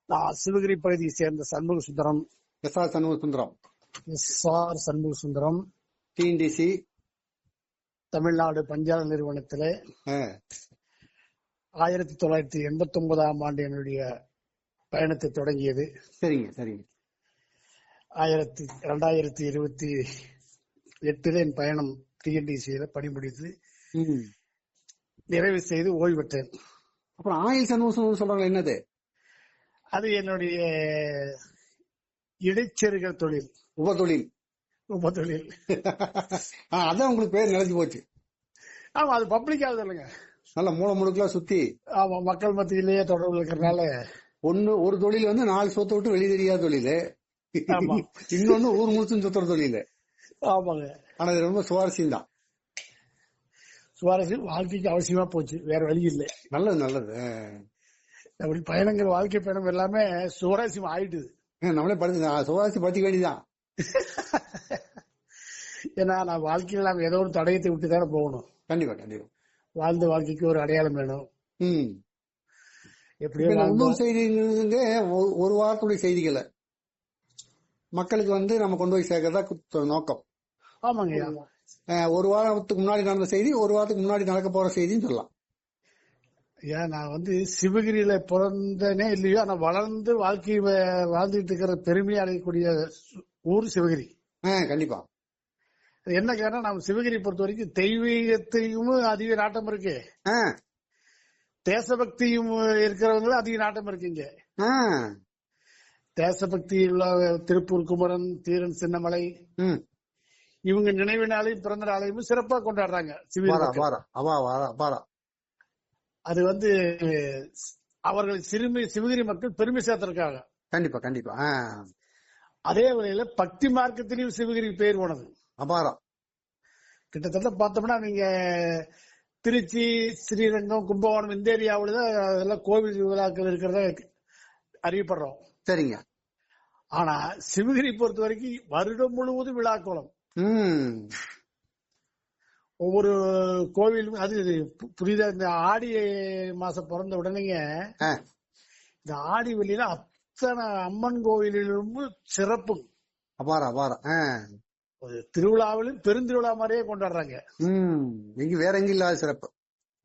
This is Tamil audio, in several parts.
நான் சிவகிரி பகுதியை சேர்ந்த Shanmuga Sundaram. SR. Shanmuga Sundaram. SR. Shanmuga Sundaram. TNDC Tamil Nadu பஞ்சாலை நிறுவனத்திலே 1989ஆம் ஆண்டு என்னுடைய பயணத்தை தொடங்கியது. சரிங்க சரிங்க. 2028 என் பயணம் டிஎன்டிசியில பணிபுரிந்து நிறைவு செய்து ஓய்வு பெற்றேன். அப்புறம் ஆயில் சண்முகம் சொல்றாங்க, என்னது அது? என்னுடைய இடைச்செருகல் தொழில், உபதொழில். அதான் உங்களுக்கு பேர் நினைச்சு போச்சு. ஆமா, அது பப்ளிக் ஆகுது இல்லைங்க, நல்ல மூல முழுக்கெல்லாம் சுத்தி. ஆமா, மக்கள் மத்தியிலேயே தொடர்பு இருக்கிறதுனால ஒரு தொழில் வந்து 4 சொத்தை விட்டு வெளியே தெரியாத தொழில், இன்னொன்னு ஊர் முழுசும் சுத்துற தொழில். ஆமாங்க. ஆனா இது ரொம்ப சுவாரஸ்யம் தான். சுவாரஸ்யம் வாழ்க்கைக்கு அவசியமா போச்சு, வேற வழி இல்லை. நல்லது நல்லது. அப்படி பயணங்கள், வாழ்க்கை பயணம் எல்லாமே சுவாரஸ்யம் ஆயிடுது. நம்மளே படிச்சு சுவாரஸ்யம் படிக்க வேண்டியதான். ஏன்னா நான் வாழ்க்கையில் நாம் ஏதோ ஒரு தடயத்தை விட்டு தானே போகணும். கண்டிப்பா கண்டிப்பா. வாழ்ந்த வாழ்க்கைக்கு ஒரு அடையாளம் வேணும். எப்படியோ உள்ளூர் செய்திங்க, ஒரு வாரத்துடைய செய்திகளை மக்களுக்கு வந்து நம்ம கொண்டு போய் சேர்க்கறதா நோக்கம். ஆமாங்க. ஒரு வாரத்துக்கு முன்னாடி நடந்த செய்தி, ஒரு வாரத்துக்கு முன்னாடி நடக்க போற செய்தின்னு சொல்லலாம். ஏன் நான் வந்து சிவகிரியில பிறந்தனே இல்லையோ, ஆனா வளர்ந்து வாழ்க்கை வாழ்ந்துட்டு இருக்கிற பெருமையை அடையக்கூடிய ஊர் சிவகிரி. கண்டிப்பா. என்ன காரணம், நம்ம சிவகிரி பொறுத்த வரைக்கும் தெய்வீகத்தையும் அதிக நாட்டம் இருக்கு, தேசபக்தியும் இருக்கிறவங்களும் அதிக நாட்டம் இருக்குங்க. தேசபக்தி உள்ள திருப்பூர் குமரன், தீரன் சின்னமலை, இவங்க நினைவு நாளையும் பிறந்த நாளையும் சிறப்பா கொண்டாடுறாங்க சிவகிரி. அது வந்து அவர்கள் சிவகிரி மக்கள் பெருமை சேர்த்திருக்காங்க. கண்டிப்பா கண்டிப்பா. அதே வகையில பக்தி மார்க்கத்திலையும் சிவகிரி பேர் போனது அபாரம். கிட்டத்தட்ட பார்த்தோம்னா நீங்க திருச்சி, ஸ்ரீரங்கம், கும்பகோணம் இந்த ஏரியாவில தான் அதெல்லாம் கோவில் விழாக்கள் இருக்கிறத அறியப்படுறோம். சரிங்க. ஆனா சிவகிரி பொறுத்த வரைக்கும் வருடம் முழுவதும் விழாக்கோலம். ஒவ்வொரு கோவிலும் அது புரியுதா? இந்த ஆடி மாசம் பிறந்த உடனேங்க இந்த ஆடி வெளியில அத்தனை அம்மன் கோவிலும் சிறப்பு அபாரம் அபாரம். திருவிழாவிலும் பெருந்திருவிழா மாதிரியே கொண்டாடுறாங்க. வேற எங்க இல்லாத சிறப்பு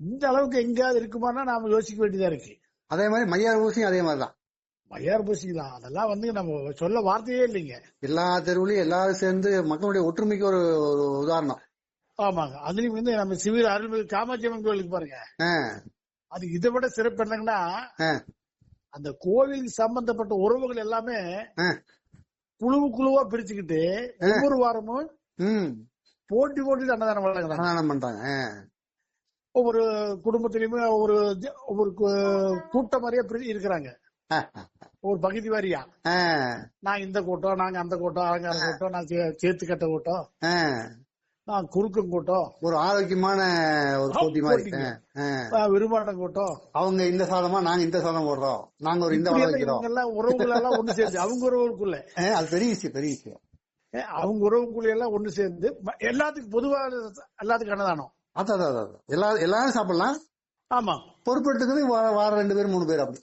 இந்த அளவுக்கு எங்கேயாவது இருக்குமானா நாம யோசிக்க வேண்டியதா இருக்கு. அதே மாதிரி மையார் பூசியும் அதே மாதிரிதான். மையார் பூசிக்கு தான், அதெல்லாம் வந்து நம்ம சொல்ல வார்த்தையே இல்லைங்க. எல்லா தெருவுலயும் எல்லாரும் சேர்ந்து மக்களுடைய ஒற்றுமைக்கு ஒரு உதாரணம். ஆமாங்க. அதுலயும் வந்து நம்ம சிவகிரி அருள்மிகு காமாட்சி அம்மன் கோவிலுக்கு பாருங்க, அது இதை விட சிறப்பு என்னங்கன்னா, அந்த கோவிலுக்கு சம்பந்தப்பட்ட உறவுகள் எல்லாமே குழுவா பிரிச்சுக்கிட்டு ஒவ்வொரு வாரமும் போட்டி அன்னதானம் பண்றாங்க. ஒவ்வொரு குடும்பத்திலயுமே ஒவ்வொரு கூட்டம் மாதிரியா இருக்கிறாங்க. ஒரு பகுதி வாரியா, நான் இந்த கூட்டம், நாங்க அந்த கூட்டம், அலங்கார கூட்டம், நான் சேர்த்து கட்ட கூட்டம், நான் குறுக்கும் கூட்டம், ஒரு ஆரோக்கியமான ஒரு போட்டி மாதிரி விரும்பாட்டம் கூட்டம். அவங்க இந்த சாதமா, நாங்க இந்த சாதம் போடுறோம், நாங்க ஒரு இந்த உறவுகள் எல்லாம் ஒண்ணு சேர்ந்து அவங்க உறவுக்குள்ள, அது பெரிய விஷயம். அவங்க உறவுக்குள்ள எல்லாம் ஒண்ணு சேர்ந்து எல்லாத்துக்கும் பொதுவா எல்லாத்துக்கும் அன்னதானம். எல்லாரும் சாப்பிடலாம். ஆமா, பொறுப்பெடுத்துக்கிறது வாரம் 2 பேர் 3 பேர் அப்படி.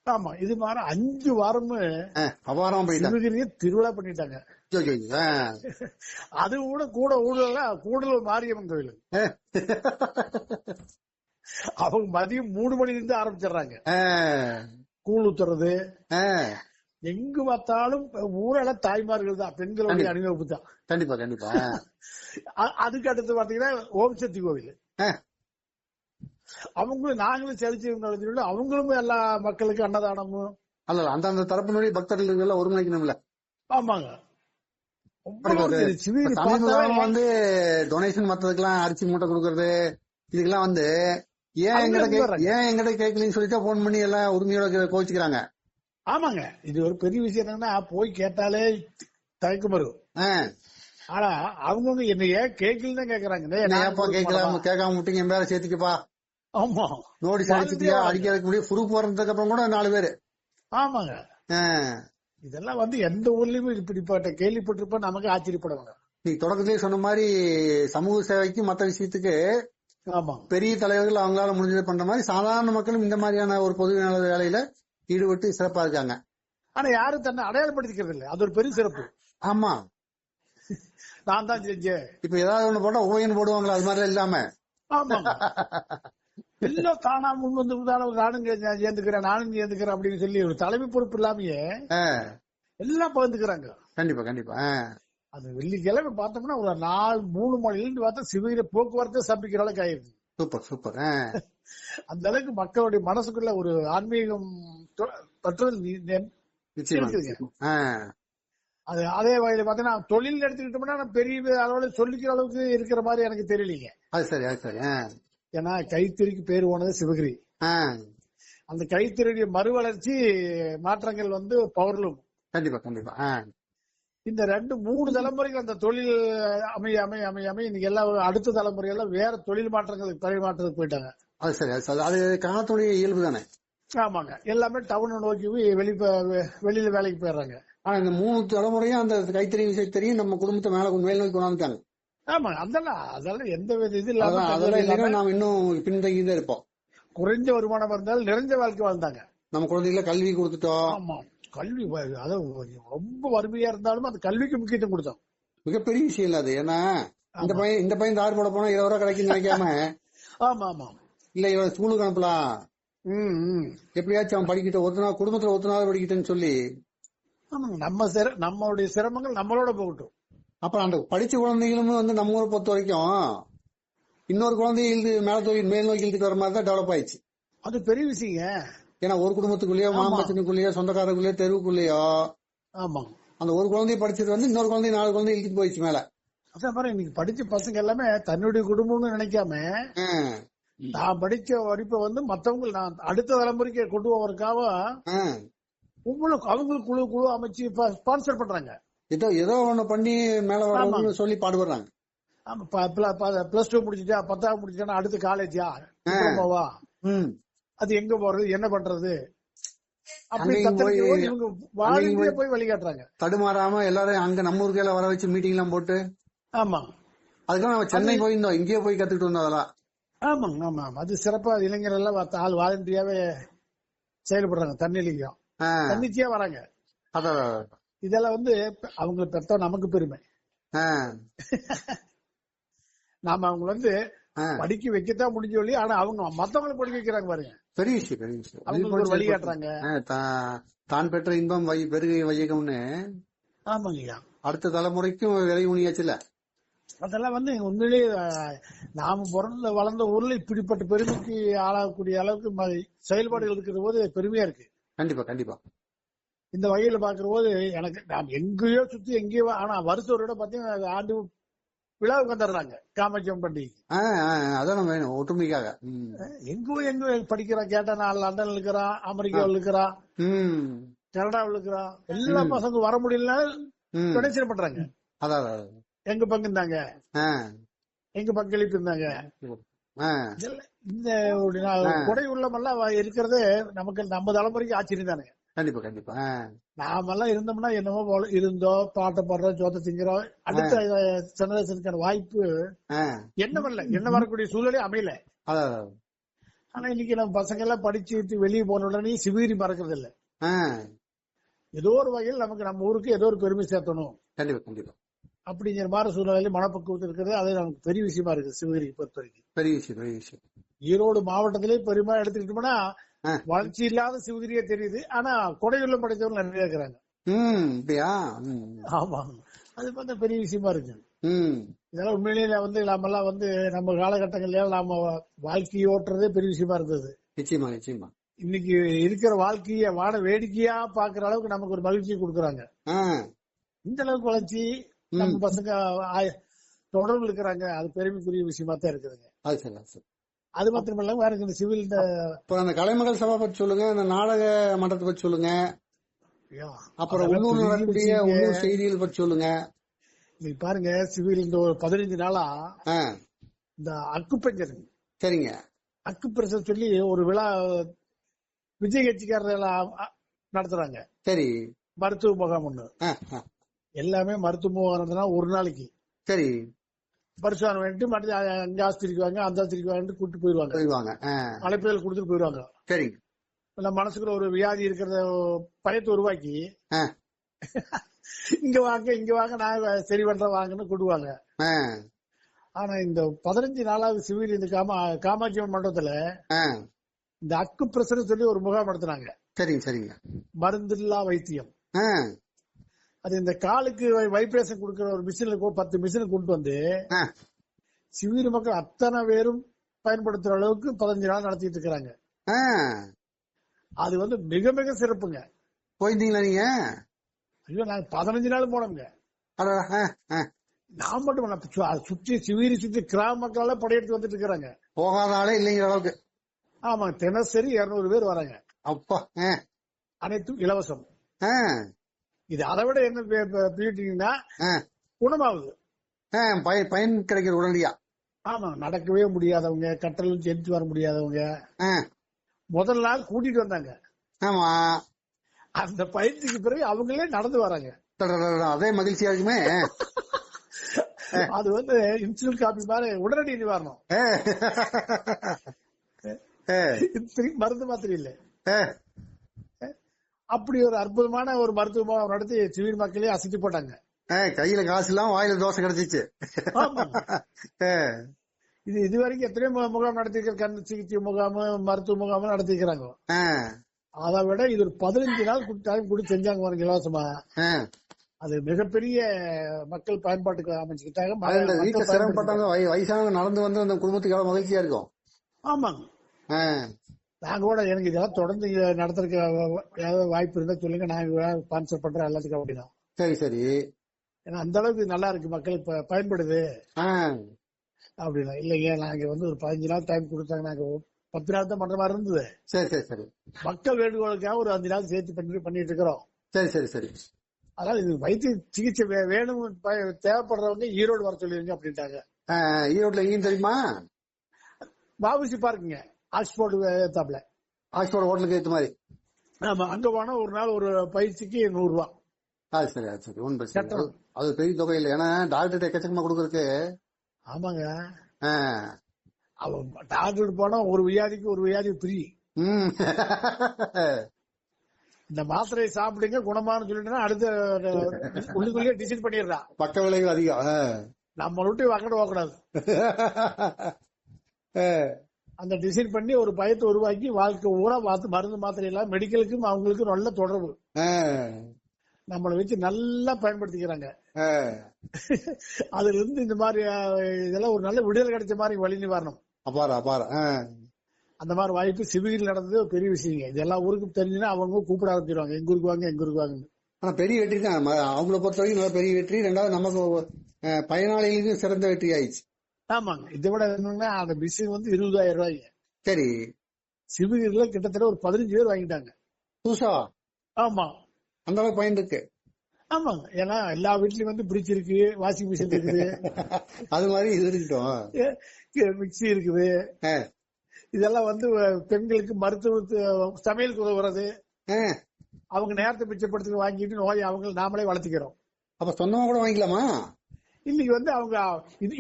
ஆமா, இது மாதிரி 5 வாரமும் சிவகிரியை திருவிழா பண்ணிட்டாங்க. அது கூட கூடலூர் மாரியம்மன் கோயில் அவங்க மதியம் 3 மணில இருந்து ஆரம்பிச்சிடுறாங்க கூழ் ஊத்துறது. எங்கு பார்த்தாலும் ஊரெல்லாம் தாய்மார்கள் தான், பெண்களுடைய அணிவகுப்பு தான். கண்டிப்பா கண்டிப்பா. அதுக்கு அடுத்து பாத்தீங்கன்னா ஓம் சக்தி கோவில், அவங்களும் நாங்களும் செலுத்தி அவங்களும் எல்லா மக்களுக்கு அன்னதானமும் அந்த தரப்பினுடைய பக்தர்கள் ஒருங்கிணைக்கணும்ல. ஆமாங்க. வந்து டொனேஷன் மத்ததுக்கெல்லாம் அரிசி மூட்டை கொடுக்கறது, இதுக்கெல்லாம் வந்து ஏன் எங்கிட்ட கேட்கலன்னு சொல்லிட்டு போன் பண்ணி எல்லாம் உரிமையோட கோவிச்சுக்கிறாங்க. ஆமாங்க, இது ஒரு பெரிய விஷயம். என்னன்னா போய் கேட்டாலே தயக்கம் வரும். ஆனா அவங்க என்ன ஏன் கேட்கலன்னு கேக்குறாங்க. கேட்காம விட்டீங்க, என் பேர சேர்த்துக்கப்பா. ஆமா, நோட்டீஸ் அடிச்சுட்டியா, அடிக்கிறதுக்கு முடியும் ப்ரூஃப் வரதுக்கு அப்புறம் கூட 4 பேரு. ஆமாங்க, இதெல்லாம் வந்து எந்த ஊர்லயுமே இப்படிப்பட்ட கேள்விப்பட்டிருப்ப நமக்கு ஆச்சரியப்படுவாங்க. நீ தொடக்கத்திலேயே சொன்ன மாதிரி சமூக சேவைக்கு மத்த விஷயத்துக்கு பெரிய தலைவர்கள் அவங்களால முடிஞ்சது பண்ற மாதிரி சாதாரண மக்களும் இந்த மாதிரியான ஒரு பொது வேலையில ஈடுபட்டு சிறப்பா இருக்காங்க. ஆனா யாரும் தன்னை அடையாளப்படுத்திக்கிறது இல்லை. அது ஒரு பெரிய சிறப்பு. ஆமா, நான் தான் செஞ்சேன். இப்ப ஏதாவது ஒண்ணு போட்டா ஓயன் போடுவாங்களா, அது மாதிரி இல்லாம. ஆமா, எல்லாம் தானா முன் வந்து நானும் சேர்ந்துக்கிறேன் அப்படின்னு சொல்லி ஒரு தலைமை பொறுப்பு இல்லாமயே எல்லாம் பகிர்ந்துக்கிறாங்க. கண்டிப்பா கண்டிப்பா. அது வெள்ளிக்கிழமை பார்த்தோம்னா ஒரு 3 மணிலிருந்து பார்த்தா சிவகிரி போக்குவரத்து சம்பிக்கிற அளவுக்கு ஆயிருக்கு. Super super. அந்த அளவுக்கு மக்களுடைய மனசுக்குள்ள ஒரு ஆன்மீகம் பற்றுதல் இருக்குதுங்க. அது அதே வகையில பாத்தீங்கன்னா தொழில் எடுத்துக்கிட்டோம்னா பெரிய அளவுல சொல்லிக்கிற அளவுக்கு இருக்கிற மாதிரி எனக்கு தெரியலீங்க. அது சரி அது சரி. ஏன்னா கைத்தறிக்கு பேர் போனது சிவகிரி. அந்த கைத்தறியுடைய மறுவளர்ச்சி மாற்றங்கள் வந்து பவர்லூம். கண்டிப்பா கண்டிப்பா. இந்த 2-3 தலைமுறைகள் அந்த தொழில் அமைய இன்னைக்கு எல்லாம் அடுத்த தலைமுறையெல்லாம் வேற தொழில் மாற்றங்களுக்கு பரிமாற்றத்துக்கு போயிட்டாங்க. அது சரி அது சரி. அது காலத்துடைய இயல்பு தானே. ஆமாங்க, எல்லாமே டவுனை நோக்கி வெளியில வேலைக்கு போயிடுறாங்க. ஆனா இந்த 3 தலைமுறையும் அந்த கைத்தறி விஷயத்தறியும் நம்ம குடும்பத்தை மேல் நோக்கி கொண்டாந்துட்டாங்க. ஆமா, அதெல்லாம் எந்த வித இது இல்லாம நாம இன்னும் பின்தங்கி தான் இருப்போம். குறைஞ்ச வருமானம் இருந்தாலும் நிறைஞ்ச வாழ்க்கை வாழ்ந்தாங்க. நம்ம குழந்தைகளை கல்வி கொடுத்துட்டோம். ஆமா, கல்வி அதாவது ரொம்ப வறுமையா இருந்தாலும் அந்த கல்விக்கு முக்கியத்துவம் கொடுத்தோம். மிகப்பெரிய விஷயம் இல்ல அது. ஏன்னா இந்த பையன் தார் போட போனா 20 ரூபா கிடைக்கும் நினைக்காம ஆமா ஆமா இல்ல இவன் ஸ்கூலுக்கு அனுப்பலாம், எப்படியாச்சும் அவன் படிக்கிட்ட ஒருத்தனா குடும்பத்துல ஒருத்தனாவது படிக்கிட்டேன்னு சொல்லி நம்மளுடைய சிரமங்கள் நம்மளோட போகட்டும். அப்புறம் அந்த படிச்ச குழந்தைகளும் வந்து நம்ம ஊரை பொறுத்த வரைக்கும் இன்னொரு குழந்தைகளுக்கு மேல் நோக்கி இழுத்துட்டு வர மாதிரி தான் டெவலப் ஆயிடுச்சு. அது பெரிய விஷயம். ஏன்னா ஒரு குடும்பத்துக்குள்ளேயோ மாம்பச்சனுக்குள்ளேயோ சொந்தக்காரக்குள்ளேயோ தெருவுக்குள்ளேயோ ஆமா அந்த ஒரு குழந்தைய படிச்சது வந்து இன்னொரு குழந்தை 4 குழந்தை இழுத்துட்டு போயிடுச்சு மேல. அதான் பாருங்க, இன்னைக்கு படிச்ச பசங்க எல்லாமே தன்னுடைய குடும்பம்னு நினைக்காம நான் படிச்ச படிப்பை வந்து மத்தவங்க நான் அடுத்த தலைமுறைக்கு கொண்டு போவதற்காக அவங்களுக்கு குழு அமைச்சு ஸ்பான்சர் பண்றாங்க. ஏதோ ஒண்ணு பண்ணி மேல வரணும்னு சொல்லி பாடுபடுறாங்க. பிளஸ் 2 முடிச்சுட்டா 10வது முடிச்சுட்டா அடுத்து காலேஜா டிப்ளமோவா அது எங்க போறது என்ன பண்றது இவங்க வாழ்க்கையில போய் வழிகாட்டுறாங்க. தடுமாறாம எல்லாரும் அங்க நம்ம ஊருக்கையில வர வச்சு மீட்டிங் எல்லாம் போட்டு. ஆமா, அதுக்கெல்லாம் நம்ம சென்னை போயிருந்தோம், இங்கேயே போய் கத்துக்கிட்டு வந்தோம் அதெல்லாம். ஆமாங்க ஆமா, அது சிறப்பா இளைஞர் எல்லாம் ஆள் வாலண்டியாவே செயல்படுறாங்க. தன்னிச்சையா வராங்க. இதெல்லாம் வந்து அவங்க பெற்ற நமக்கு பெருமை. நாம அவங்க வந்து படிக்க வைக்கத்தான் முடிஞ்ச வழி. ஆனா அவங்க மத்தவங்களை படிக்க வைக்கிறாங்க பாருங்க, பெரிய விஷயம். அவங்களுக்கு ஒரு வழிகாட்டுறாங்க. தான் பெற்ற இன்பம் பெருகை வையகம்னு. ஆமாங்கய்யா, அடுத்த தலைமுறைக்கும் விலை உணியாச்சுல. அதெல்லாம் வந்து உண்மையிலேயே நாம பிறந்த வளர்ந்த ஊர்ல இப்படிப்பட்ட பெருமைக்கு ஆளாகக்கூடிய அளவுக்கு செயல்பாடுகள் இருக்கிற போது பெருமையா இருக்கு. கண்டிப்பா கண்டிப்பா. இந்த வகையில பாக்குற போது எனக்கு நாம் எங்கேயோ சுத்தி எங்கேயோ, ஆனா வருஷத்தோட பாத்தீங்கன்னா ஆண்டு விழாவுக்கு வந்துடுறாங்க காமாட்சியம் பண்டிகை. அதான் வேணும் ஒற்றுமைக்காக. எங்க படிக்கிறான் கேட்டா நான் லண்டன்ல இருக்கிறான், அமெரிக்காவில் இருக்கிறான், கனடாவில் இருக்கிறான். எல்லா பசங்க வர முடியல டொனேஷன் பண்றாங்க. எங்க பங்கு இருந்தாங்க, எங்க பங்களிப்பு இருந்தாங்க. இந்த கொடை உள்ளமெல்லாம் இருக்கிறது நமக்கு நம்ம தலைமுறைக்கு ஆச்சரியம் தானே. கண்டிப்பா கண்டிப்பா. நாமெல்லாம் இருந்தோம்னா என்னமோ போல இருந்தோம், பாட்டை பாடுறோம், ஜோத்த திங்கிறோம். அடுத்த ஜெனரேஷனுக்கான வாய்ப்பு என்ன வரக்கூடிய சூழலே அமையல. ஆனா இன்னைக்கு நம்ம பசங்க எல்லாம் படிச்சு வெளியே போன உடனே சிவகிரி மறக்கிறது இல்ல. ஏதோ ஒரு வகையில் நமக்கு நம்ம ஊருக்கு ஏதோ ஒரு பெருமை சேர்த்தணும். கண்டிப்பா கண்டிப்பா. அப்படிங்கிற மாதிரி சூழ்நிலையில மனப்பக்குவத்தில் இருக்கிறது அது நமக்கு பெரிய விஷயமா இருக்கு. சிவகிரி பொறுத்த வரைக்கும் பெரிய விஷயம். ஈரோடு மாவட்டத்திலே பெருமை எடுத்துக்கிட்டோம்னா வளர்ச்சி இல்லாத சிவகிரியே தெரியுது. ஆனா கொடையுள்ள படைத்தவர்கள் நிறைய இருக்கிறாங்க. ஆமா, அது பார்த்தா பெரிய விஷயமா இருக்கு. இதெல்லாம் உண்மையிலேயே வந்து நாமெல்லாம் வந்து நம்ம காலகட்டங்கள்ல நாம வாழ்க்கையை ஓட்டுறதே பெரிய விஷயமா இருந்தது. நிச்சயமா நிச்சயமா. இன்னைக்கு இருக்கிற வாழ்க்கைய வேடிக்கையா பாக்குற அளவுக்கு நமக்கு ஒரு மகிழ்ச்சியை கொடுக்கறாங்க. இந்த அளவுக்கு வளர்ச்சி நம்ம பசங்க தொடர்பு இருக்கிறாங்க. அது பெருமைக்குரிய விஷயமா தான் இருக்குதுங்க. அது மாத்திரமல்ல வேற இந்த சிவில் அந்த கலைமகள் சபா பத்தி சொல்லுங்க, அந்த நாடக மன்றத்தை பத்தி சொல்லுங்க, அப்புறம் உள்ளூர் செய்திகள் பத்தி சொல்லுங்க. நீ பாருங்க, சிவில் இந்த ஒரு 15 நாளா இந்த அக்குப்பஞ்சர் சரிங்க அக்குப்பிரசர் சொல்லி ஒரு விழா விஜய் கட்சிக்காரர் நடத்துறாங்க. சரி, மருத்துவ முகாம் ஒண்ணு. எல்லாமே மருத்துவ முகாம் ஒரு நாளைக்கு. சரி, பரிசோதனை பண்ணிட்டு மற்ற அங்க ஆஸ்திரிக்குவாங்க அந்த ஆஸ்திரிக்குவாங்க கூட்டு போயிருவாங்க. அழைப்புகள் கொடுத்துட்டு போயிருவாங்க. சரி, இல்ல மனசுக்குள்ள ஒரு வியாதி இருக்கிறத பயத்தை உருவாக்கி இங்க வாங்க நான் சரி பண்ற வாங்கன்னு கூடுவாங்க. ஆனா இந்த 15 நாளாவது சிவில் இந்த காமாட்சி மண்டபத்துல இந்த அக்கு பிரசர் சொல்லி ஒரு முகாம் நடத்தினாங்க. சரிங்க சரிங்க. மருந்தில்லா வைத்தியம். அது இந்த காலுக்கு வைப்ரேஷன் கொடுக்கிற ஒரு மிஷின்ல 10 மிஷின் கொண்டு வந்து சிவில் மக்கள் அத்தனை பேரும் பயன்படுத்துற அளவுக்கு 15 நாள் நடத்திட்டு இருக்கிறாங்க. அது வந்து மிக மிக சிறப்புங்க. போயிருந்தீங்களா நீங்க? ஐயோ நாங்க 15 நாள் போனோம்ங்க. நான் மட்டும் சுற்றி சிவீரி சுற்றி கிராம மக்கள் படையெடுத்து வந்துட்டு இருக்கிறாங்க. போகாத ஆளே இல்லைங்கிற அளவுக்கு. ஆமா, தினசரி 200 பேர் வராங்க. அப்பா. அனைத்தும் இலவசம். இது அதை விட என்ன பீட்டீங்கன்னா குணமாகுது, பயன் கிடைக்கிற உடனடியா. ஆமா, நடக்கவே முடியாதவங்க, கட்டலும் செலுத்தி வர முடியாதவங்க முதல் நாள் கூட்டிட்டு வந்தாங்க. ஆமா, அந்த பயிற்சிக்கு பிறகு அவங்களே நடந்து வராங்க. அதே மகிழ்ச்சியா இருக்குமே. அது வந்து இன்சுலின் காப்பி மாதிரி உடனடி நிவாரணம். மருந்து மாத்திரை இல்ல, அப்படி ஒரு அற்புதமான ஒரு மருத்துவ நடத்தி சிவில் மக்களே அசைச்சு போட்டாங்க. கையில காசு இல்லாம வாயில தோசை கிடைச்சிச்சு. இது இதுவரைக்கும் எத்தனையோ முகாம் நடத்திருக்க, கண் சிகிச்சை முகாம், மருத்துவ முகாம் நடத்திக்கிறாங்க. அதை விட இது ஒரு 15 நாள் டைம் கூட செஞ்சாங்க பாருங்க இலவசமா. அது மிகப்பெரிய மக்கள் பயன்பாட்டுக்கு அமைச்சுக்கிட்டாங்க. வீட்டுல சிரமப்பட்டாங்க, வயசானவங்க நடந்து வந்து அந்த குடும்பத்துக்கு மகிழ்ச்சியா இருக்கும். ஆமாங்க, நாங்க கூட எனக்கு இதெல்லாம் தொடர்ந்து நடத்துறதுக்கு ஏதாவது வாய்ப்பு இருந்தா சொல்லுங்க, நாங்க ஸ்பான்சர் பண்றோம் எல்லாத்துக்கும் அப்படின்னா. சரி சரி. ஏன்னா அந்த அளவுக்கு நல்லா இருக்கு, மக்கள் பயன்படுது அப்படின்னா. இல்லைங்க, நாங்க வந்து ஒரு 15 நாள் டைம் கொடுத்தாங்க, நாங்க 10 நாள் தான் பண்ற மாதிரி இருந்தது. சரி சரி சரி. மக்கள் வேண்டுகோளுக்காக ஒரு 5 நாள் சேர்த்து பண்ணிட்டு இருக்கிறோம். சரி சரி சரி. அதனால இது வைத்திய சிகிச்சை வேணும் தேவைப்படுறவங்க ஈரோடு வர சொல்லிருங்க அப்படின்ட்டாங்க. ஈரோட்ல எங்கேயும் தெரியுமா? பாபுசி பார்க்குங்க, ஆக்ஸ்போர்ட் ஏத்தாப்ல. ஆக்ஸ்போர்ட் ஹோட்டலுக்கு ஏத்த மாதிரி. ஆமா, அங்க போனா ஒரு நாள் ஒரு பயிற்சிக்கு 100 ரூபா. அது சரி, அது சரி, ஒன்றும் பிரச்சனை இல்லை. அது பெரிய தொகை இல்லை, ஏன்னா டாக்டர் எக்கச்சக்கமா கொடுக்கறதுக்கு. ஆமாங்க, டாக்டர் போனா ஒரு வியாதிக்கு ஃப்ரீ. இந்த மாத்திரையை சாப்பிடுங்க குணமானு சொல்லிட்டு அடுத்த உள்ளுக்குள்ளேயே டிசைட் பண்ணிடுறான். பக்க விளைவுகள் அதிகம், நம்ம விட்டு வக்கட போகக்கூடாது. அந்த டிசைன் பண்ணி ஒரு பயத்தை உருவாக்கி வாழ்க்கை ஊரா மருந்து மாத்திரை எல்லாம் மெடிக்கலுக்கும் அவங்களுக்கும் நல்ல தொடர்பு, நம்மளை வச்சு நல்லா பயன்படுத்திக்கிறாங்க. அதுல இருந்து இந்த மாதிரி இதெல்லாம் ஒரு நல்ல விடுதலை கிடைச்ச மாதிரி வழி நிவாரணம். அந்த மாதிரி வாய்ப்பு சிவகிரியில் நடந்தது ஒரு பெரிய விஷயங்க. இதெல்லாம் ஊருக்கு தெரிஞ்சுன்னா அவங்க கூப்பிட ஆரம்பிச்சிருவாங்க, எங்க ஊருக்கு வாங்க எங்க ஊருக்கு வாங்க. ஆனா பெரிய வெற்றி தான், அவங்கள பொறுத்த வரைக்கும் நல்ல பெரிய வெற்றி. ரெண்டாவது நமக்கு பயனாளிகளுக்கு சிறந்த வெற்றி ஆயிடுச்சு. ஆமாங்க, இதை விட என்னன்னா அந்த மிஷின் வந்து 20,000 ரூபாய்ங்க. சரி, சிவகிரியில கிட்டத்தட்ட ஒரு 15 பேர் வாங்கிட்டாங்க புதுசா. ஆமா, அந்த அளவுக்கு பயன் இருக்கு. ஆமாங்க, ஏன்னா எல்லா வீட்லயும் வந்து பிடிச்சிருக்கு, வாஷிங் மிஷின் இருக்குது, அது மாதிரி இது இருக்கட்டும், மிக்சி இருக்குது. இதெல்லாம் வந்து பெண்களுக்கு மருத்துவ சமையலுக்கு உதவுறது, அவங்க நேரத்தை மிச்சப்படுத்தி வாங்கிட்டு நோயை அவங்க நாமளே வளர்த்திக்கிறோம். அப்ப சொந்தமா கூட வாங்கிக்கலாமா? இன்னைக்கு வந்து அவங்க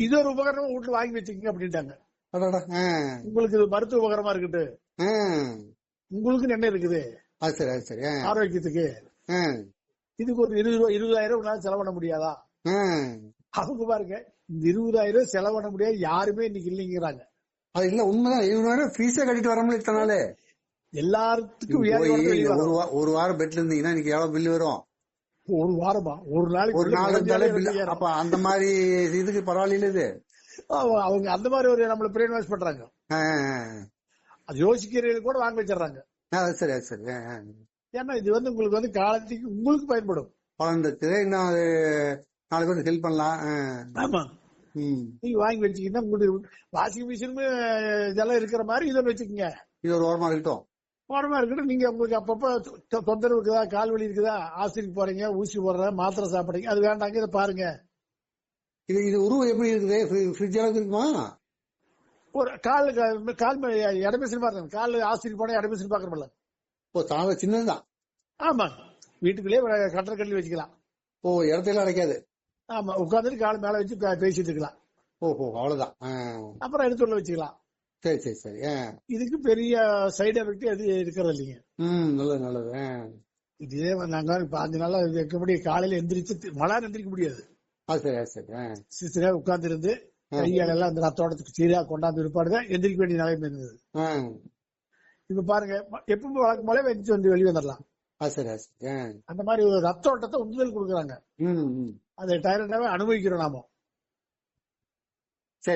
இது ஒரு உபகரணம் வீட்டுல வாங்கி வச்சுக்கோங்க அப்படின்ட்டாங்க. உங்களுக்கு இது மருத்துவ உபகரணமா இருக்கட்டு, உங்களுக்கு என்ன இருக்குது ஆரோக்கியத்துக்கு, இதுக்கு ஒரு 20,000 செலவு பண்ண முடியாதா? அவங்க பாருங்க, இந்த 20,000 செலவு பண்ண முடியாது யாருமே இன்னைக்கு இல்லைங்கிறாங்க. அது இல்ல, உண்மைதான். 20,000 ஃபீஸே கட்டிட்டு வரோம்ல இத்தனாலே. எல்லாத்துக்கும் ஒரு வாரம் பெட்ல இருந்தீங்கன்னா இன்னைக்கு எவ்வளவு பில்லு வரும்? ஒரு வாரமா, ஒரு நாளைக்கு ஒரு நாள் இருந்தாலே பில்லு. அப்ப அந்த மாதிரி இதுக்கு பரவாயில்ல. இது அவங்க அந்த மாதிரி ஒரு நம்மள பிரெயின் வாஷ் பண்றாங்க. அது யோசிக்கிறது கூட வாங்க வச்சிடறாங்க. சரி சரி. ஏன்னா இது வந்து உங்களுக்கு வந்து காலத்துக்கு உங்களுக்கு பயன்படும். பலனுக்கு இன்னும் அது 4 பேருக்கு ஹெல்ப் பண்ணலாம். ஆமா, நீங்க வாங்கி வச்சுக்கிட்டா உங்களுக்கு வாஷிங் மிஷின் இதெல்லாம் இருக்கிற மாதிரி இதெல்லாம் வச்சுக்கோங்க. இது ஒரு ஓரமா இருக்கட்டும், ஓரமா இருக்கட்டும். நீங்க உங்களுக்கு அப்பப்ப தொந்தரவு இருக்குதா, கால் வலி இருக்குதா, ஆஸ்பத்திரிக்கு போறீங்க, ஊசி போடுற, மாத்திரை சாப்பிடுறீங்க, அது வேண்டாங்க, இதை பாருங்க. இது உருவம் எப்படி இருக்குது? ஃப்ரிட்ஜ் அளவுக்கு இருக்குமா? ஒரு கால் இடமிஷன் பாருங்க, கால் ஆஸ்பத்திரிக்கு போனா இடமிஷன் பாக்குறோம்ல, சின்னதுதான். ஆமா, வீட்டுக்குள்ளேயே கட்டல் வச்சுக்கலாம். ஓ, இடத்துல அடைக்காது. ஆமா, உட்காந்துட்டு கால் மேல வச்சு பேசிட்டு இருக்கலாம். ஓஹோ, அவ்வளவுதான். அப்புறம் எடுத்து உள்ள வச்சுக்கலாம். சரி சரி சரி. இதுக்கு பெரிய சைடு எஃபெக்ட் எது இருக்கிறது இல்லைங்க. நல்லது நல்லது. இதே நாங்க இப்ப 5 நாளா வைக்கப்படி காலையில எந்திரிச்சு மழை எந்திரிக்க முடியாது. சரி சரி. சிஸ்டரா உட்கார்ந்து இருந்து கையால எல்லாம் அந்த ரத்தோட்டத்துக்கு சீரா கொண்டாந்து இருப்பாடுதான் எந்திரிக்க வேண்டிய நிலைமை இருந்தது. இப்ப பாருங்க, எப்பவும் வழக்கம் போல வச்சு வந்து வெளியே வந்துடலாம். அந்த மாதிரி ஒரு ரத்த ஓட்டத்தை உந்துதல் கொடுக்குறாங்க. அதை டைரக்டாவே அனுபவிக்கிறோம் நாம.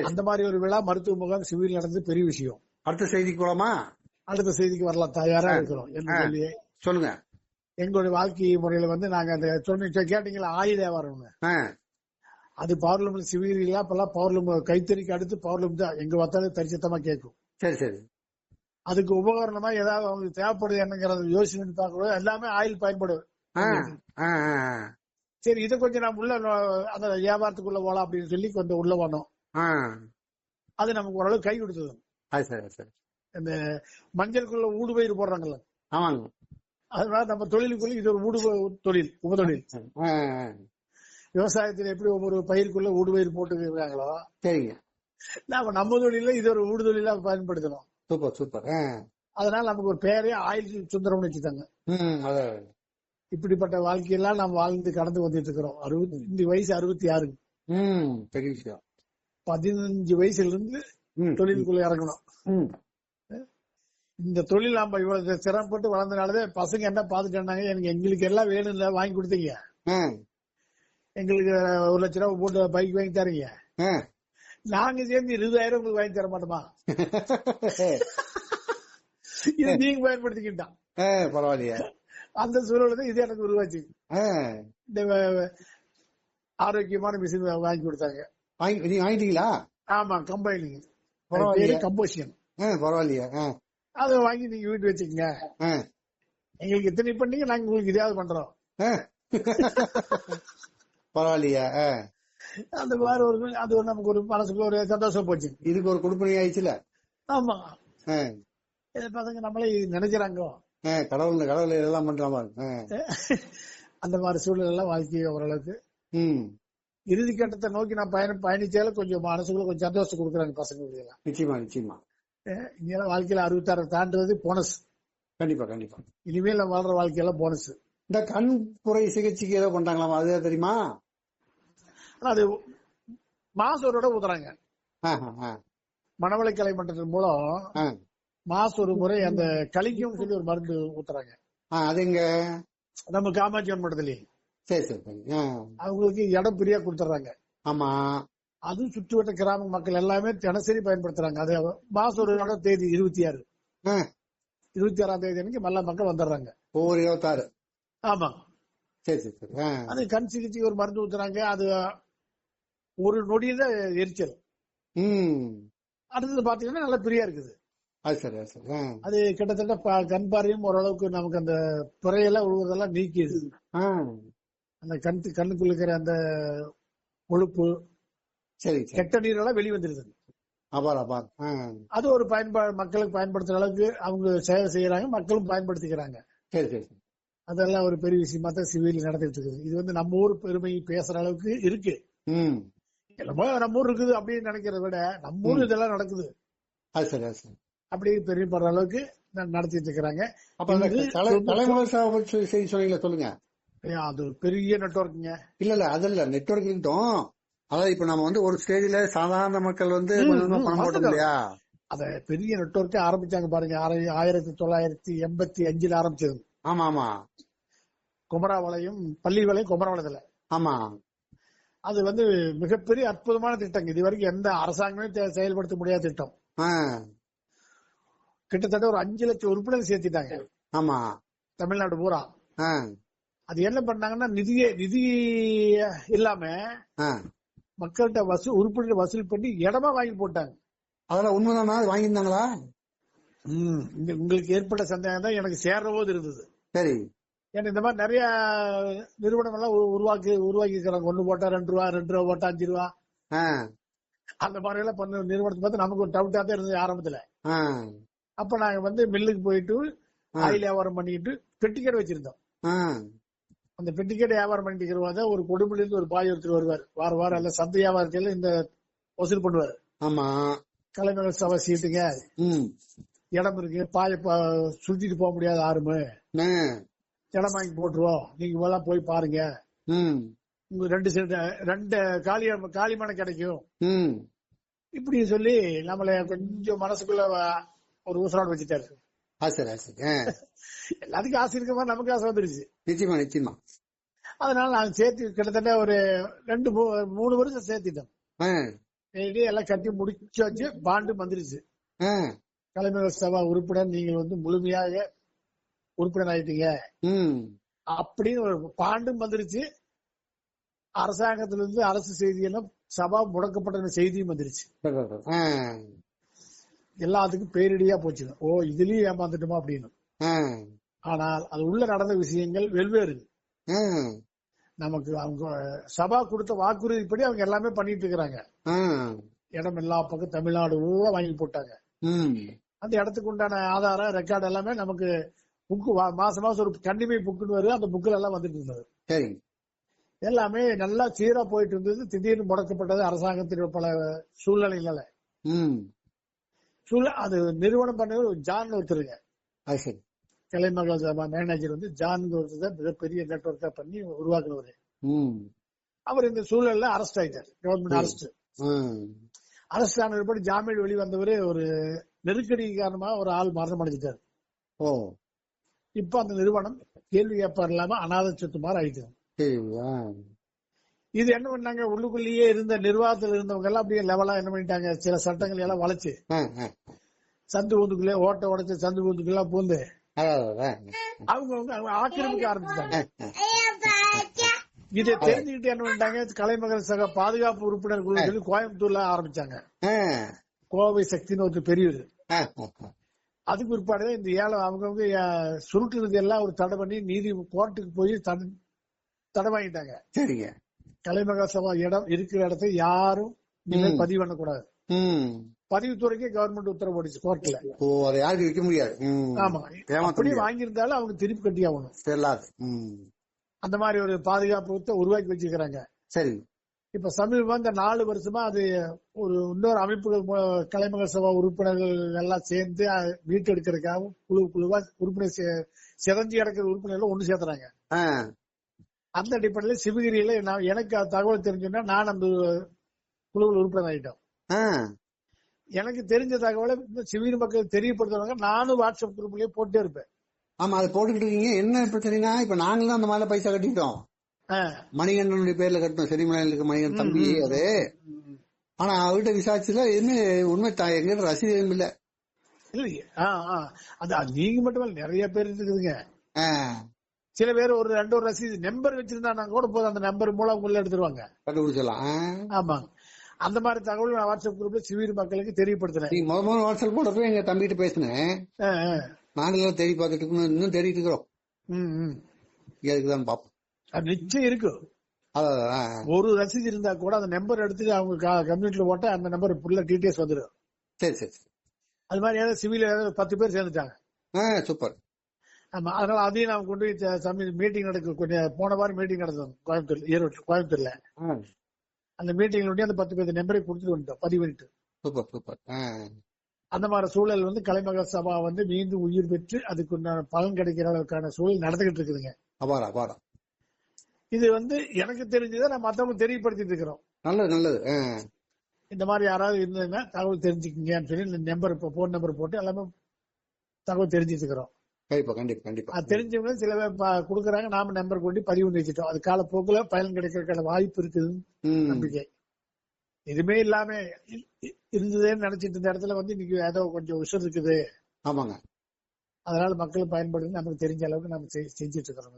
அந்த மாதிரி ஒரு விழா மருத்துவ முகாம் சிவில் நடந்து பெரிய விஷயம். அடுத்த செய்திக்கு போலாமா? அடுத்த செய்திக்கு வரலாம், தயாரா இருக்கிறோம். என்ன சொல்லி சொல்லுங்க. எங்களுடைய வாழ்க்கை முறையில வந்து நாங்க அந்த சொன்ன கேட்டீங்களா ஆயுத வியாபாரம், அது பவர்லூம் சிவில் அப்பெல்லாம் பவர்லூம் கைத்தறிக்கு அடுத்து பவர்லூம் தான் எங்க பார்த்தாலும் தரிசனமா கேட்கும். சரி சரி. அதுக்கு உபகரணமா ஏதாவது அவங்களுக்கு தேவைப்படுது என்னங்கிறது யோசனை பார்க்கணும். எல்லாமே ஆயில் பயன்படும். சரி, இதை கொஞ்சம் நம்ம உள்ள அந்த வியாபாரத்துக்குள்ள போலாம் அப்படின்னு சொல்லி கொஞ்சம் உள்ள போனோம். அது நமக்கு ஓரளவு கை கொடுத்தது. இந்த மஞ்சளுக்குள்ள ஊடுபயிர் போடுறாங்கல்ல, அதனால நம்ம தொழிலுக்குள்ள இது ஒரு ஊடு தொழில், உபதொழில். விவசாயத்தில் எப்படி ஒவ்வொரு பயிருக்குள்ள ஊடுபயிர் போட்டு இருக்காங்களோ, சரிங்க, நம்ம தொழில இது ஒரு ஊடு தொழிலா பயன்படுத்தணும். Super super. அதனால நமக்கு ஒரு பேரே ஆயில் சுந்தரம்னு வச்சுட்டாங்க. இப்படிப்பட்ட வாழ்க்கையெல்லாம் நாம் வாழ்ந்து கடந்து வந்துட்டு இருக்கிறோம். இந்த வயசு 66. பெரிய விஷயம். 15 வயசுல இருந்து தொழிலுக்குள்ள இறங்கணும். இந்த தொழில் நாம இவ்வளவு சிரமப்பட்டு வளர்ந்தனாலதான் பசங்க என்ன பாத்துட்டாங்க, எங்களுக்கு எல்லாம் வேணும் இல்ல வாங்கி கொடுத்தீங்க, எங்களுக்கு 1 லட்ச ரூபாய் போட்டு பைக் வாங்கி தரீங்க, நாங்க சேர்ந்து 20,000 உங்களுக்கு வாங்கி தர மாட்டோமா, இது நீங்க பயன்படுத்திக்கிட்டான். பரவாயில்லையா? அந்த சூழல் தான் இது எனக்கு உருவாச்சு. இந்த ஆரோக்கியமான மிஷின் வாங்கி கொடுத்தாங்க. வாங்கிட்டீங்களா? ஆமா, கம்பைனிங் கம்போசிஷன். பரவாயில்லையா? அதை வாங்கி நீங்க வீட்டு வச்சுக்கங்க, எங்களுக்கு இத்தனை பண்ணீங்க, நாங்க உங்களுக்கு இதாவது பண்றோம். பரவாயில்லையா? அந்த மாதிரி ஒரு அது நமக்கு ஒரு மனசுக்கு ஒரு சந்தோஷம் போச்சு. இதுக்கு ஒரு கொடுப்பனை ஆயிடுச்சுல. ஆமா, பசங்க நம்மளே நினைக்கிறாங்க, கடவுள் கடவுள் எல்லாம் பண்றாங்க. அந்த மாதிரி சூழல் எல்லாம் வாழ்க்கையை ஓரளவுக்கு இறுதி கட்டத்தை நோக்கி நான் பயணிச்சாலும் கொஞ்சம் மனசுக்குள்ள கொஞ்சம் சந்தோஷம் கொடுக்குறாங்க பசங்களுக்கு. நிச்சயமா நிச்சயமா. இங்க வாழ்க்கையில 66 தாண்டுறது போனஸ். கண்டிப்பா கண்டிப்பா. இனிமேல் நம்ம வாழ்ற வாழ்க்கையெல்லாம் போனஸ். இந்த கண் புரை சிகிச்சைக்கு ஏதோ பண்றாங்களாமா, அது தெரியுமா? அது மாசம் ஒரு தடவை ஊத்துறாங்க. மனவளை கலை மன்றத்தின் மூலம் மாசம் ஒரு முறை அந்த கலிக்கும் சொல்லி ஒரு மருந்து ஊத்துறாங்க. அது எங்க நம்ம காமாட்சி மன்றத்திலே. சரி சரி. அவங்களுக்கு இடம் பிரியா கொடுத்துறாங்க. ஆமா, அதுவும் சுற்றுவட்ட கிராம மக்கள் எல்லாமே தினசரி பயன்படுத்துறாங்க. அது மாசம் ஒரு இடம் தேதி 26. 26ஆம் தேதி அன்னைக்கு எல்லா மக்கள் வந்துடுறாங்க. ஒவ்வொரு 26. ஆமா. சரி சரி சரி. அது கண் சிகிச்சைக்கு ஒரு மருந்து ஊத்துறாங்க. அது ஒரு நொடியில எரிச்சல். அடுத்தது பாத்தீங்கன்னா நல்லா பிரியா இருக்குது. அது கிட்டத்தட்ட கண் பார்வையும் ஓரளவுக்கு நமக்கு அந்த பிறையெல்லாம் உழுவதெல்லாம் நீக்கிது. அந்த கண்ணுக்குள்ள இருக்கிற அந்த கொழுப்பு, சரி, கெட்ட நீரெல்லாம் வெளிவந்துருது. அது ஒரு பயன்பாடு, மக்களுக்கு பயன்படுத்துற அளவுக்கு அவங்க சேவை செய்யறாங்க, மக்களும் பயன்படுத்திக்கிறாங்க. சரி சரி. அதெல்லாம் ஒரு பெரிய விஷயமா தான் சிவில் நடந்துட்டு இருக்குது. இது வந்து நம்ம ஊர் பெருமை பேசுற அளவுக்கு இருக்கு. நம்ம ஊர் இருக்குது அப்படின்னு நினைக்கிறத விட நம்ம ஊர் இதெல்லாம் நடக்குது. அப்படி பெரியப்படுற அளவுக்கு நடத்திட்டு இருக்கிறாங்க. சொல்லுங்க. அது பெரிய நெட்வொர்க்குங்க. இல்ல அதல்ல நெட்வொர்க் இருக்கட்டும். அதாவது இப்ப நம்ம வந்து ஒரு ஸ்டேஜ்ல சாதாரண மக்கள் வந்து இல்லையா, அத பெரிய நெட்வொர்க்கே ஆரம்பிச்சாங்க பாருங்க. 1985 ஆரம்பிச்சது. ஆமா ஆமா. குமராவளையும் பள்ளிவளையும் குமராவளத்துல. ஆமா. அது வந்து மிகப்பெரிய அற்புதமான திட்டம். இது வரைக்கும் எந்த அரசாங்கமே செயல்படுத்த முடியாத திட்டம். கிட்டத்தட்ட ஒரு 5 லட்சம் உறுப்பினர் சேர்த்திட்டாங்க. ஆமா, தமிழ்நாடு பூரா. அது என்ன பண்ணாங்கன்னா, நிதி இல்லாம மக்கள்கிட்ட உறுப்பினர் வசூல் பண்ணி இடமா வாங்கி போட்டாங்க. அதெல்லாம் உண்மைதானா? வாங்கியிருந்தாங்களா? உங்களுக்கு ஏற்பட்ட சந்தேகம் தான் எனக்கு சேர்ற போது இருந்தது. சரி. ஏன்னா இந்த மாதிரி நிறைய நிறுவனம் எல்லாம் உருவாக்கி இருக்கிறாங்க. 1 போட்டா 2 ரூபா, 2 ரூபா போட்டா 5 ரூபா, அந்த மாதிரி எல்லாம் பண்ண நிறுவனத்தை பார்த்து நமக்கு ஒரு டவுட்டா தான் இருந்தது ஆரம்பத்துல. அப்ப நாங்க வந்து மில்லுக்கு போயிட்டு ஆயில் வியாபாரம் பண்ணிட்டு பெட்டிக்கடை வச்சிருந்தோம். அந்த பெட்டிக்கடை வியாபாரம் பண்ணிட்டு இருக்கிறவங்க ஒரு கொடுமையில இருந்து ஒரு பாய் ஒருத்தர் வருவார். வாரம் வாரம் எல்லாம் சந்தை வியாபாரத்துல இந்த வசூல் பண்ணுவாரு. ஆமா. கலைமகள் சபை சீட்டுங்க, இடம் இருக்கு, பாய சுத்திட்டு போக முடியாது யாருமே, இடம் வாங்கி போட்டுருவோம், நீங்க எல்லாம் போய் பாருங்க, உங்க 2 காலிமனை கிடைக்கும் இப்படி சொல்லி நம்மள கொஞ்சம் மனசுக்குள்ள ஒரு ஊசலாட வச்சுட்டாரு. எல்லாத்துக்கும் ஆசை இருக்க மாதிரி நமக்கு ஆசை வந்துருச்சு. நிச்சயமா நிச்சயமா. அதனால நான் சேர்த்து கிட்டத்தட்ட ஒரு 2-3 வருஷம் சேர்த்திட்டோம். எல்லாம் கட்டி முடிச்சாச்சு. பாண்டு வந்துருச்சு. கலைமகள் சபா உறுப்பினர் நீங்கள் வந்து முழுமையாக உறுப்பினர் ஆயிட்டீங்க அப்படின்னு ஒரு பாண்டும் வந்துருச்சு. அரசாங்கத்திலிருந்து அரசு செய்தியெல்லாம் சபா முடக்கப்பட்ட செய்தியும் வந்துருச்சு. எல்லாத்துக்கும் பேரிடியா போச்சு. ஓ, இதுலயும் ஏமாந்துட்டோமா அப்படின்னு. ஆனால் அது உள்ள நடந்த விஷயங்கள் வெவ்வேறு. நமக்கு அவங்க சபா கொடுத்த வாக்குறுதிப்படி அவங்க எல்லாமே பண்ணிட்டு இருக்கிறாங்க. இடம் எல்லா பக்கம் தமிழ்நாடு ஊரா வாங்கி போட்டாங்க. அந்த இடத்துக்கு உண்டான ஆதாரம் ரெக்கார்டு எல்லாமே நமக்கு புக்கு மாசம் மாசம் ஒரு கண்டிப்பை புக்குன்னு வருது. அந்த புக்கில் எல்லாம் வந்துட்டு இருந்தது. எல்லாமே நல்லா சீரா போயிட்டு இருந்தது. திடீர்னு முடக்கப்பட்டது அரசாங்கத்தின் பல சூழ்நிலைகளால. அது நிறுவனம் பண்ண ஜான் ஒருத்தருங்க, கலைமகள் சபா மேனேஜர் வந்து ஜான் ஒருத்தர் மிகப்பெரிய நெட்வொர்க்கா பண்ணி உருவாக்குனவரு. அவர் இந்த சூழல்ல அரெஸ்ட் ஆயிட்டார். கவர்மெண்ட் அரெஸ்ட் ஆனதுபடி ஜாமீன் வெளிவந்தவரு ஒரு நெருக்கடி காரணமா ஒரு ஆள் மரணம் அடைஞ்சிட்டாரு. இப்ப அந்த நிறுவனம் கேள்வி கேட்பார் இல்லாம அநாத சொத்து மாதிரி ஆயிட்டு. இது என்ன பண்ணாங்க, உள்ளுக்குள்ளேயே இருந்த நிர்வாகத்தில் இருந்தவங்க எல்லாம் அப்படியே லெவலா என்ன பண்ணிட்டாங்க, சில சட்டங்கள் எல்லாம் வளைச்சு சந்து ஊந்துக்குள்ளே ஓட்ட உடைச்சு சந்து ஊந்துக்குள்ள பூந்து அவங்க ஆக்கிரமிக்க ஆரம்பிச்சுட்டாங்க. இதை தெரிஞ்சுக்கிட்டு என்ன பண்ணிட்டாங்க, கலைமகள் சக பாதுகாப்பு உறுப்பினர் குழு சொல்லி கோயம்புத்தூர்ல ஆரம்பிச்சாங்க. கோவை சக்தின்னு ஒரு பெரியது. அதுக்கு பிற்பாடு இந்த அவங்க சுருட்டுறது எல்லாம் ஒரு தடை பண்ணி நீதி கோர்ட்டுக்கு போய் தடை வாங்கிட்டாங்க. சரிங்க. கலைமகள் சபா இடம் இருக்கிற இடத்த யாரும் பதிவு பண்ணக்கூடாது. பதிவுத்துறைக்கே கவர்மெண்ட் உத்தரவு போடுச்சு கோர்ட்ல. யாருக்கு விற்க முடியாது. ஆமா, அப்படியே வாங்கியிருந்தாலும் அவங்க திருப்பி கட்டி ஆகணும். அந்த மாதிரி ஒரு பாதுகாப்பு உருவாக்கி வச்சிருக்கிறாங்க. சரி. இப்ப சமீபமா இந்த 4 வருஷமா அது ஒரு இன்னொரு அமைப்புகள் கலைமகள் சபா உறுப்பினர்கள் எல்லாம் சேர்ந்து மீட்டெடுக்கிறதுக்காக குழுவா உறுப்பினர் சிதஞ்சி கிடக்கிற உறுப்பினர்கள் ஒண்ணு சேர்த்துறாங்க. அந்த அடிப்படையில சிவகிரியில எனக்கு தகவல் தெரிஞ்சுன்னா நான் அந்த குழுவில் உறுப்பினர் ஆயிட்டோம். எனக்கு தெரிஞ்ச தகவலை சிவகிரி மக்கள் தெரியப்படுத்துவாங்க. நானும் வாட்ஸ்அப் குரூப்லயே போட்டே இருப்பேன். ஆமா, அதை போட்டுக்கிட்டு இருக்கீங்க. என்ன பிரச்சனைனா, இப்ப நாங்களும் அந்த மாதிரி பைசா கட்டிட்டோம். மணிகண்டனுடைய பேர்ல கட்டணும். செரிமலையில மணிகண்டன் தம்பி அது. ஆனா அவர்கிட்ட விசாரிச்சுல என்ன உண்மை எங்கிட்ட ரசீது இல்ல. நீங்க மட்டும் நிறைய பேர் இருக்குதுங்க. சில பேர் ஒரு 2 ரசீது நம்பர் வச்சிருந்தா கூட போதும், அந்த நம்பர் மூலம் உள்ள எடுத்துருவாங்க, கண்டுபிடிச்சலாம். ஆமாங்க. அந்த மாதிரி தகவல் நான் வாட்ஸ்அப் குரூப்ல சிவீர் மக்களுக்கு தெரியப்படுத்தினேன். முதல்ல வாட்ஸ்அப் போட்டப்ப எங்க தம்பிகிட்ட பேசினேன். நாங்களும் தேடி பார்த்துட்டு இருக்கோம், இன்னும் தேடிட்டு இருக்கிறோம். அதுக்குதான் பாப்போம். அது நிச்சயம் இருக்கு. ஒரு ரசீது இருந்தா கூட அந்த நம்பர் எடுத்து அவங்க கம்ப்யூட்டர்ல போட்டா அந்த நம்பர் ஃபுல்லா டீடைல்ஸ் வந்துடும். சரி சரி. அது மாதிரி ஏதாவது சிவில 10 பேர் சேர்ந்துட்டாங்க. சூப்பர். ஆமா, அதனால அதையும் நான் கொண்டு போய் மீட்டிங் நடக்க கொஞ்சம் போன வாரம் மீட்டிங் நடந்தோம் கோயம்புத்தூர்ல. அந்த மீட்டிங்ல அந்த 10 பேர் நம்பரை கொடுத்துட்டு வந்துட்டோம், பதிவு பண்ணிட்டு. Super super. அந்த மாதிரி சூழல் வந்து கலைமகள் சபா வந்து மீண்டும் உயிர் பெற்று அதுக்கு பலன் கிடைக்கிற அளவுக்கான சூழல் நடந்துகிட்டு இருக்குதுங்க. இது வந்து எனக்கு தெரிஞ்சதை நான் மத்தவங்க தெரியப்படுத்திட்டு இருக்கிறோம். நல்லது நல்லது. இந்த மாதிரி யாராவது இருந்ததுன்னா தகவல் தெரிஞ்சுக்கீங்கன்னு சொல்லி இந்த நம்பர் போன் நம்பர் போட்டு எல்லாமே தகவல் தெரிஞ்சுட்டு இருக்கிறோம். அது தெரிஞ்சவங்க சில பேர் கொடுக்கறாங்க, நாம நம்பர் கொண்டு பதிவு பண்ணி வச்சுட்டோம். அது காலப்போக்குல பயன் கிடைக்கிறதுக்கான வாய்ப்பு இருக்குது நம்பிக்கை. எதுவுமே இல்லாம இருந்ததுன்னு நினைச்சிட்டு இருந்த இடத்துல வந்து இன்னைக்கு ஏதோ கொஞ்சம் உஷர் இருக்குது. ஆமாங்க. அதனால மக்கள் பயன்படுத்தி நமக்கு தெரிஞ்ச அளவுக்கு நம்ம செஞ்சிட்டு இருக்கிறோம்.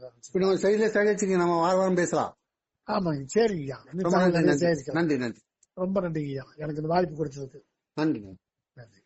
நம்ம வாரம் பேசலாம். ஆமாங்க, சரிங்கய்யா. நன்றி நன்றி. ரொம்ப நன்றிங்கய்யா, எனக்கு இந்த வாய்ப்பு கொடுத்ததுக்கு. நன்றி நன்றி.